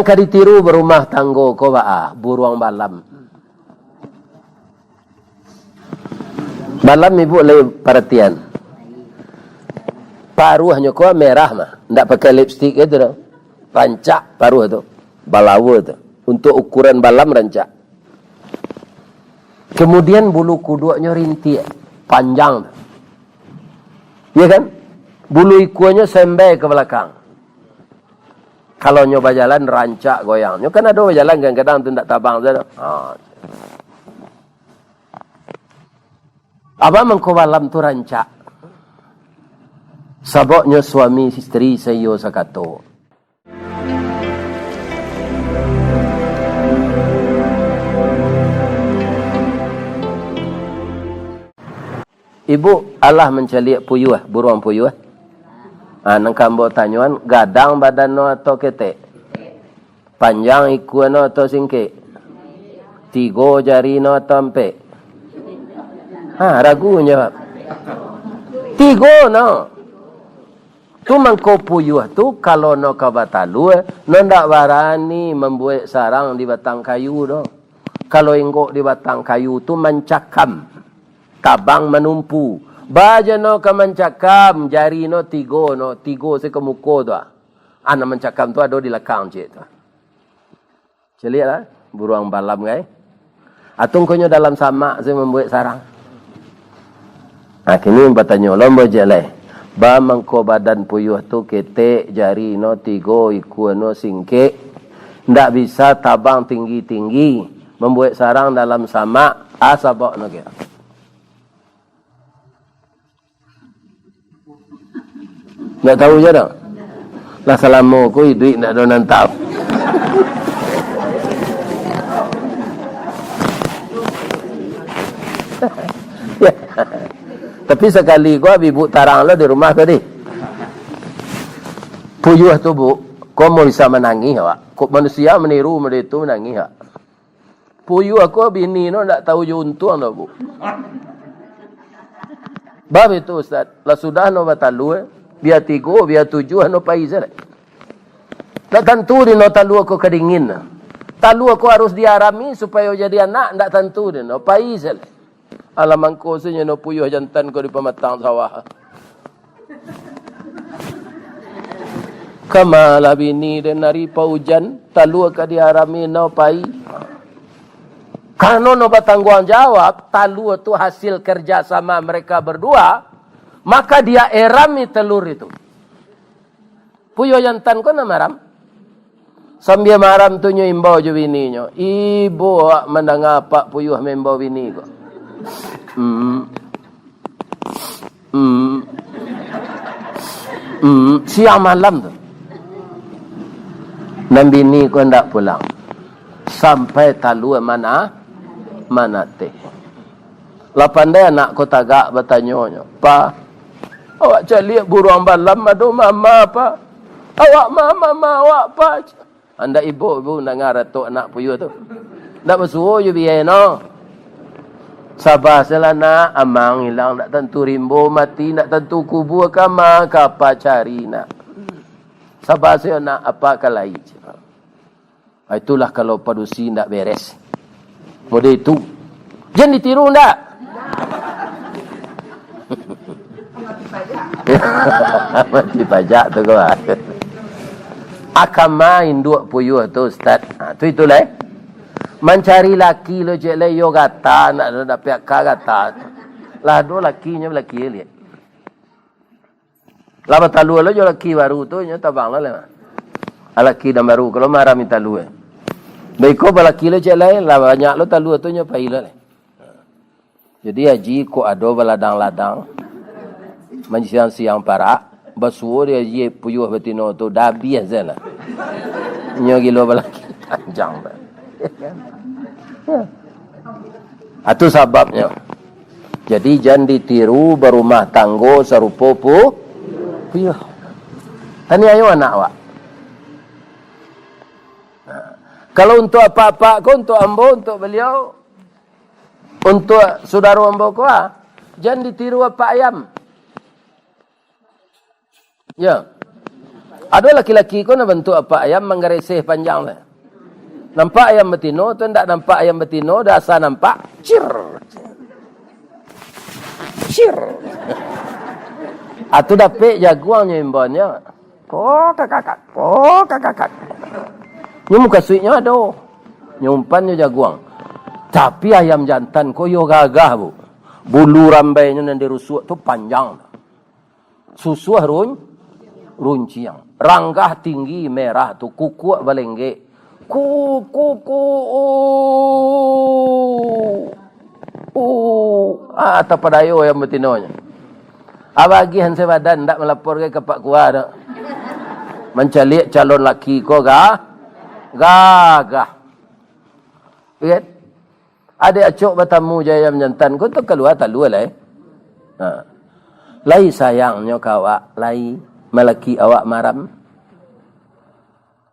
Yang kaditiru berumah tanggo ko ba buruang balam. Balam ibu lay perhatian. Paruh hanya ko merah mah, ndak pakai lipstick itu dah. Rancak paruh tu. Balawa tu. Untuk ukuran balam rancak. Kemudian bulu kudunya rintik panjang. Ya kan? Bulu ikuannya sampai ke belakang. Kalau nyoba jalan rancak goyang. Nyo kan ada jalan kadang-kadang tu ndak tabang saja. Apa mengko balam tu rancak. Saboknya suami istri sayo sakato. Ibu Allah menceliak puyuh, buruang puyuh. Nang kambo tanyuan, gadang badan no atau ketek? Panjang ikuan no atau singke? 3 jari no atau empe? Ragu jawab. 3 no. Tu mangko puyuh tu kalau no kabatalu no ndak barani membuat sarang di batang kayu do. Kalau enggok di batang kayu tu mencakam. Tabang menumpu. Baja no ka mencakam, jari no 3 se kemuko tu. Ana mencakam tu ada di lekang cik tu. Celik lah, buruang balam kai. Atung konyo dalam samak saya membuat sarang. Kini bertanya lomba jeleh. Ba mangko badan puyuh tu ketek, jari no 3, iku no singke. Ndak bisa tabang tinggi-tinggi. Membuat sarang dalam samak, asabok no kira. Nak tahu je tak? Lah selama aku duit nak ada nantap. Tapi sekali gua ibu tarang lo di rumah tadi. Puyuh tu bu, kau mau bisa menangis awak. Kau manusia meniru itu menangis awak. Puyuh aku bini no tak tahu juntuang dah bu. Bab itu Ustaz, lah sudah no batalu biar 3, biar 7, no pais lah. Tak tentu di no talu aku kedingin. Talu aku harus diarami supaya jadi anak, tak tentu di no pais lah. Alam angko senyum no puyuh jantan ko di pematang sawah. Kamalah bini dan nari paujan, talu aku diarami no pais. Kalau no bertanggung jawab, talu itu hasil kerjasama mereka berdua. Maka dia erami telur itu. Puyo jantan ko na maram. Sambil maram tu nyo imbau je bini nyo. Ibu awak mendengar puyuh membau bini ko. Siang malam tu. Dan bini ko ndak pulang. Sampai talu mana teh. Lapan dia anak ko tagak bertanya nyo. Pa, awak cari buruang balam ada mama apa? Awak mama awak apa? Anda ibu dengar tu anak puyuh tu. Ndak bersuruh je biar no. Sabar selana amang hilang nak tentu rimbo mati nak tentu kubur kama kapa cari nak. Sabar saya nak apa kalai. Itulah kalau padusi ndak beres. Model itu. Jangan ditiru ndak? Mati pajak tu kau. Akan main 2 puyuh tu Ustaz. Tu itulah. Mencari laki lo je le yo gata nak dapat kata. Lah do lakinya laki lihat. Lah batalu lo jo laki baru tu nya tabang lah. Laki dah baru kalau marah minta lu. Baik ko balaki lo je le lah banyak lo talu tu nya pai lah. Jadi haji ko ado baladang-ladang. Siang parak basuh dia je puyuh betino tu dah biasa lah. Nyo gilo balaki panjang bah. Itu sebabnya. Jadi jangan ditiru berumah tanggo serupa puyuh. Tani ayo anak awak. Kalau untuk apa-apa ko untuk ambo untuk beliau untuk saudara ambo ko jangan ditiru apa ayam. Ya. Ada laki-laki ko na bentuk apa ayam menggarisih panjang lah. Nampak ayam betino tu ndak nampak ayam betino, dasar nampak cir. Cir. Atu dapet jaguang nyimbonnya. Kakak. Ni muka suitnya ada. Nyumpannya jaguang. Tapi ayam jantan ko yo gagah bu. Bulu rambainya yang dirusuk tu panjang. Susu runciang. Ranggah tinggi merah tu kuku balengge. Kuku. Atau padayo yang betinonya. Abagi hanse badan ndak melapor ke Pak Kuah dak. Mencalik calon laki ko gagah. Lihat. Ada acok bertamu jaya menjantan ko tu keluar talu lah. Lai sayangnya kawak, lai melaki awak maram.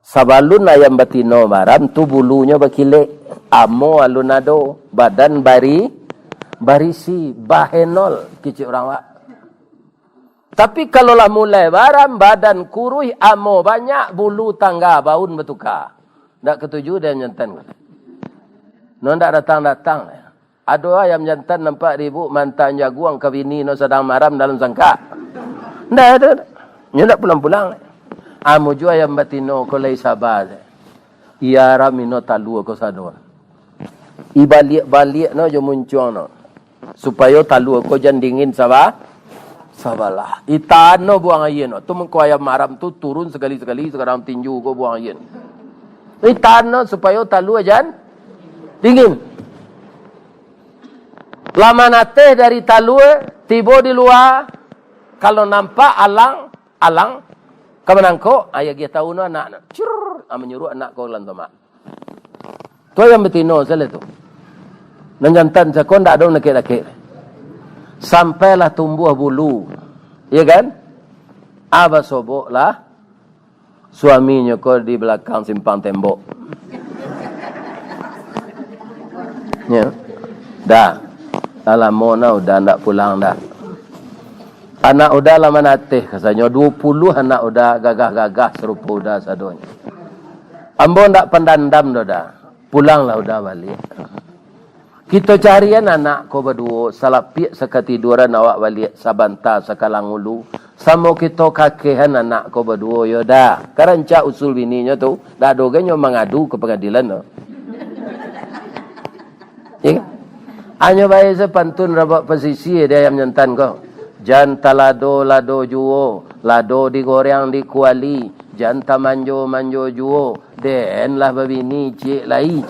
Sabalun ayam betino maram tu bulunya berkilik. Amo alunado, badan barisi, bahenol kicik orang wak. Tapi kalau lah mulai baram, badan kurui, amo banyak, bulu tangga, baun bertukar. Tak ketuju dia menjantan. No ndak datang-datang. Ada ayam jantan nampak ribu mantan jaguang kawini no sedang maram dalam sangka. Ndak ada. Nya ndak pulang-pulang. Amo ju ayam batino ko lai sabar. Ia ramino talu ko sadon. Ibalik no jo muncung no. Supaya talu ko jan dingin sabalah. Itan no buang ayen no. Tu mengko ayam maram tu turun sekali-sekali sekarang tinju ko buang ayen. Itan no supaya talu jan dingin. Lama nate dari talue, tiba di luar. Kalau nampak alang, kemenangko, ayah dia tahu no anak. Cur, menyuruh anak kau lantamak. Tu yang betino salah tu. Nanjantan sakon tak ada nakik-nakik. Sampailah tumbuh bulu. Ya kan? Aba sobok lah. Suaminya kau di belakang simpang tembok. Ya. Dah. Alamona udah ndak pulang dah. Anak udah lama natih katanya 20 anak udah gagah-gagah serupa udah sadonya. Ambo ndak pendandam dah. Pulanglah udah balik. Kita carian anak ko berdua salapik sakatiduran awak balik sabanta sakalang ulu. Samo kita kakehan anak ko berdua yo dah. Karanca usul bininya tu dah dogenyo mengadu ke pengadilan no. Ya. Hanya baik sepantun rabak posisi dia yang menyantan kau. Janta lado juo, lado digoreng di kuali, janta manjo juo, den lah babini cik lai.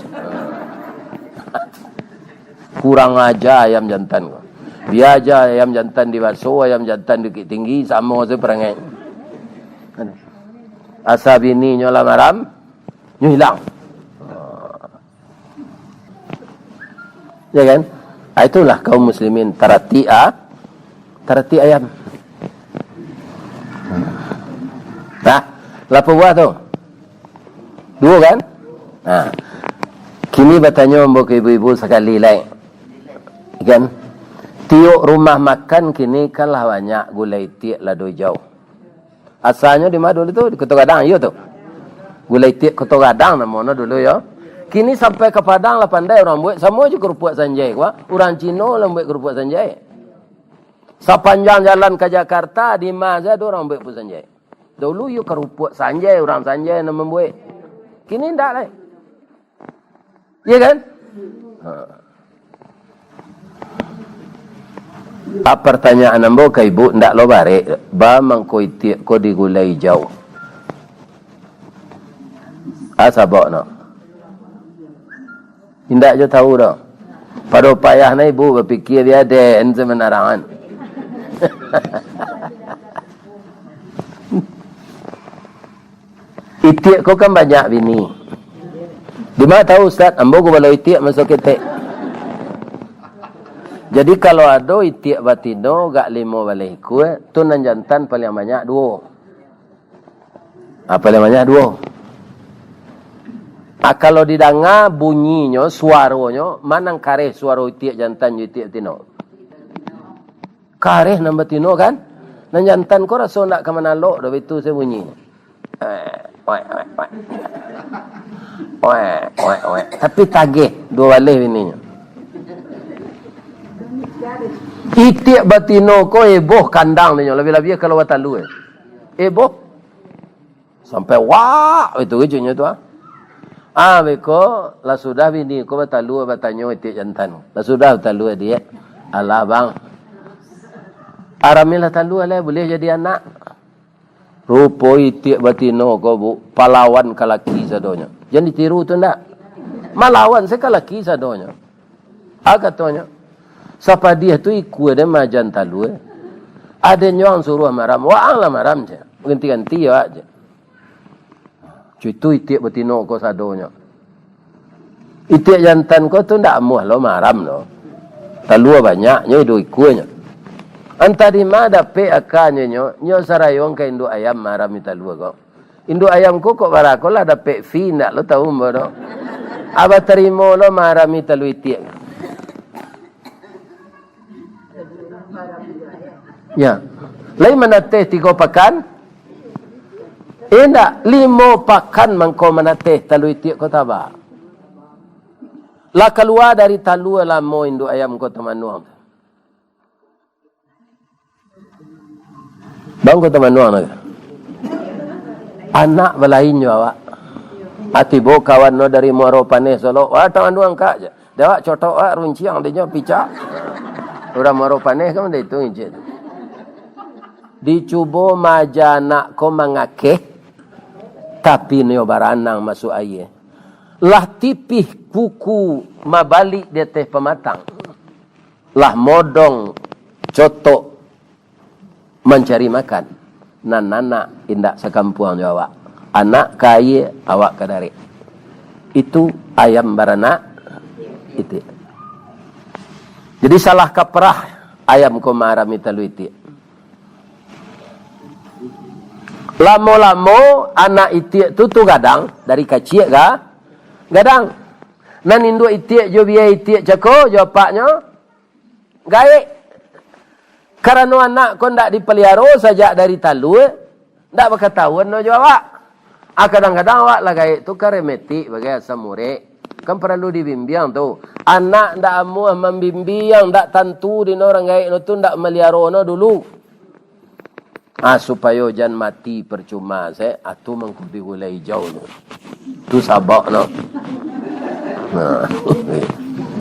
Kurang aja ayam jantan kau. Biar aja ayam jantan di baso, ayam jantan di tinggi sama se perangai. Asa bini nyola maram, nyu hilang. Ya kan? Itulah kaum muslimin tarati ayam. Nah, lapa buah tu? 2 kan? Nah. Kini bertanya mbok ibu-ibu sekali lain. Kan? Tiuk rumah makan kini kalah banyak gulai tiak lado jauh. Asalnya di mana dulu tu? Di Kota Gadang ya tu. Gulai tiak Kota Gadang namanya dulu ya. Kini sampai ke Padang lah pandai orang buat. Semua je kerupuk sanjai. Orang Cina lah buat kerupuk sanjai. Sepanjang jalan ke Jakarta, di mana ada orang buat kerupuk sanjai. Dulu you kerupuk sanjai, orang sanjai yang membuat. Kini tak lah. Ya kan? Pertanyaan ambo ke ibu, tak lo barek. Ba mangkoi tiak ko digulai jauh. Asabok no. Tidak je tahu dah. Pada payah na ibu berfikir dia den semenarangan. Itiak kau kan banyak bini. Di mana tahu Ustaz? Ambo ko bala itiak masuk ketek. Jadi kalau ada itiak batino gak 5 balai ku, tu nan jantan paling banyak 2. Paling banyak 2. Kalau didengar bunyinya, suaranya, mana kareh suara itiak jantan itiak tino? Kareh nambah tino kan? Dan jantan kau rasa nak ke mana lok, dah itu saya bunyi. Tapi tagih dua walih bininya. Itiak batino ko eboh kandang dia lebih-lebih kalau watalu eboh sampai wah itu ujungnya tu beko la sudah bini ko batalu batanyo itiak jantan la sudah batalu dia alah bang aramil talu lah boleh jadi anak rupo itiak batino ko bu pahlawan kalaki sadonya jangan ditiru tu ndak malawan sekalaki sadonya agatonya siapa dia tu ikut dia majan talu ada nyong suruh maram waang lah maram je ganti-ganti ya aja cuy itiak batino ko sadonya itiak jantan ko tu ndak muah lo maram lo talu banyaknya itu ikutnya antari mada pe akanya nyo sarayong ka indu ayam maram italu ko indu ayam ko barako lah ada pe fi ndak lo tahu mbado aba terimo lo maram italu itiak ya. Lain manateh 3 pakan? Endak 5 pakan mangko manateh talu itiak ko taba. La keluar dari talu lamo indu ayam ko tamanuang. Bang ko tamanuang na. Anak balainyo awak. Atibo kawan no dari Muaro Paneh Solo. Tamanuang ka aja. Dewa cotok runciang dia picak. Orang Muaro Paneh kan dia itu injil. Dicubo majana ko mangakeh tapi nyo baranang masuk air lah tipih kuku mabalik dia teh pematang lah modong cotok mencari makan nana indak sekampuang Jawa anak kaya awak kadari itu ayam baranak itu jadi salah kaprah ayam ko maram italu itu lamo-lamo anak itiak tu gadang dari kecil gadang nan induk itiak jo biaya itiak cako jo paknya gaik karena anak ko ndak dipelihara saja dari talu ndak berketahuan no jo awak kadang-kadang awak lah gaik tu karemeti bagai asam murek kan perlu dibimbing tu anak ndak amuah membimbing ndak tentu di orang gaik no tu ndak melihara no dulu supaya jangan mati percuma saya atu mengkubi gula hijau tu sabak no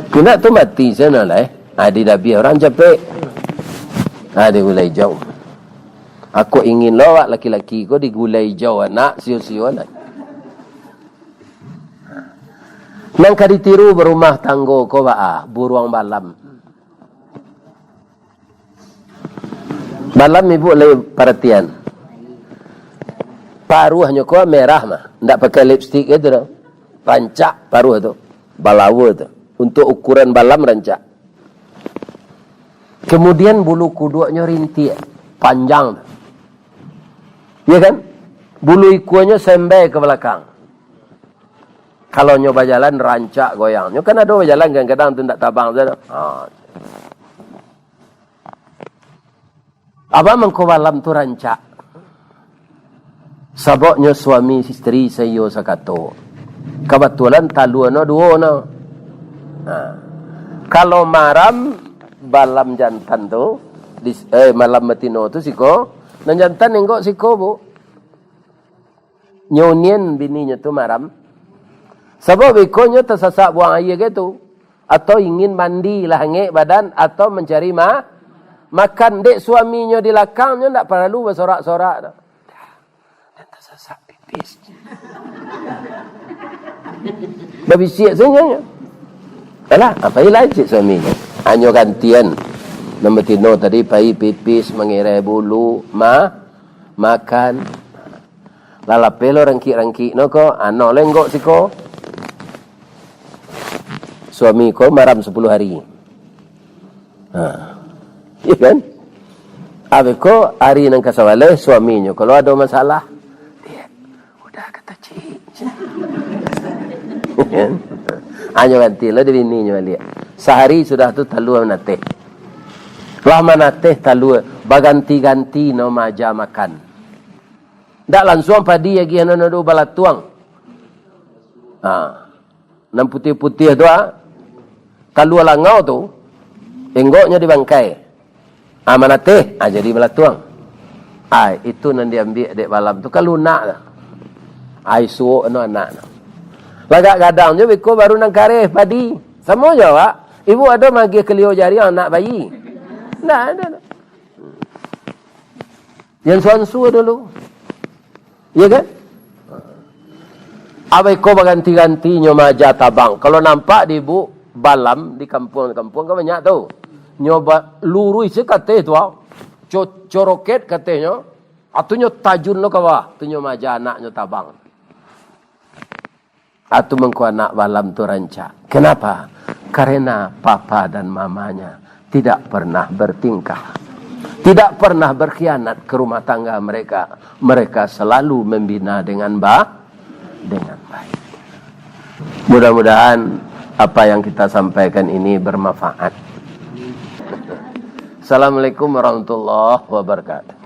kena tu mati sana lah di dabi orang capek di gula hijau aku ingin lawak laki-laki ko di gula hijau anak sio-sio lah nang kaditiru berumah tanggo ko buruang balam balam ibu lagi perhatian. Paruhnya kau merah mah, ndak pakai lipstick itu dah. Rancak paruh itu, balawa itu. Untuk ukuran balam rancak. Kemudian bulu kudunya rintik, panjang. Iya kan? Bulu ikunya sembai ke belakang. Kalau nyoba jalan rancak goyang. Nyo kan ada jalan kadang-kadang tu ndak tabang saja. Apa mengko balam tu rancak. Saboknya suami istri sayo sakato. Kebetulan taluano duo no. Kalau maram balam jantan tu malam betino tu siko, nan jantan enggak siko bu. Nyonien bininya tu maram. Sebab ikonyo tersasak buang air gitu. Atau ingin mandi lah ngek badan atau mencari makan dek suaminya di belakangnya ndak perlu bersorak-sorak dah. Dan tersasak pipis. Berbisik saja. Alah, apa ilah cik suaminya? Hanya gantian. Nombor tino tadi pai pipis mengirai bulu, makan. Lalapelo rangki-rangki no ko, ano lenggok siko. Suami ko maram 10 hari. Iya kan? Abi ko hari nang kasawale suaminya kalau ada masalah dia udah kata cik. Hanya ganti lah dari bininya balik. Sehari sudah tu talu menateh. Lah menateh talu baganti-ganti no maja makan. Ndak langsung padi lagi anu do balatuang. Nan putih-putih tu kalau langau tu enggoknya dibangkai. Manateh jadi balatuang. Itu nan diambil dek balam tu kalau nak. Suuk anu anak. Lagak gadang je beko baru nang kareh padi. Sama je wak. Ibu ada magi kelio jari anak bayi. Ndak ada. Yang suansu dulu. Ya kan? Abai ko berganti-ganti nyomaja tabang. Kalau nampak di ibu balam di kampung-kampung kan banyak tu. Nyoba lurui sekate tu. Coroket katanya. Atunya tajun lo kawah. Tu nyomaja anaknya tabang. Atu mengku anak balam tu rancak. Kenapa? Karena papa dan mamanya tidak pernah bertingkah. Tidak pernah berkhianat ke rumah tangga mereka. Mereka selalu membina dengan baik. Mudah-mudahan apa yang kita sampaikan ini bermanfaat. Assalamualaikum warahmatullahi wabarakatuh.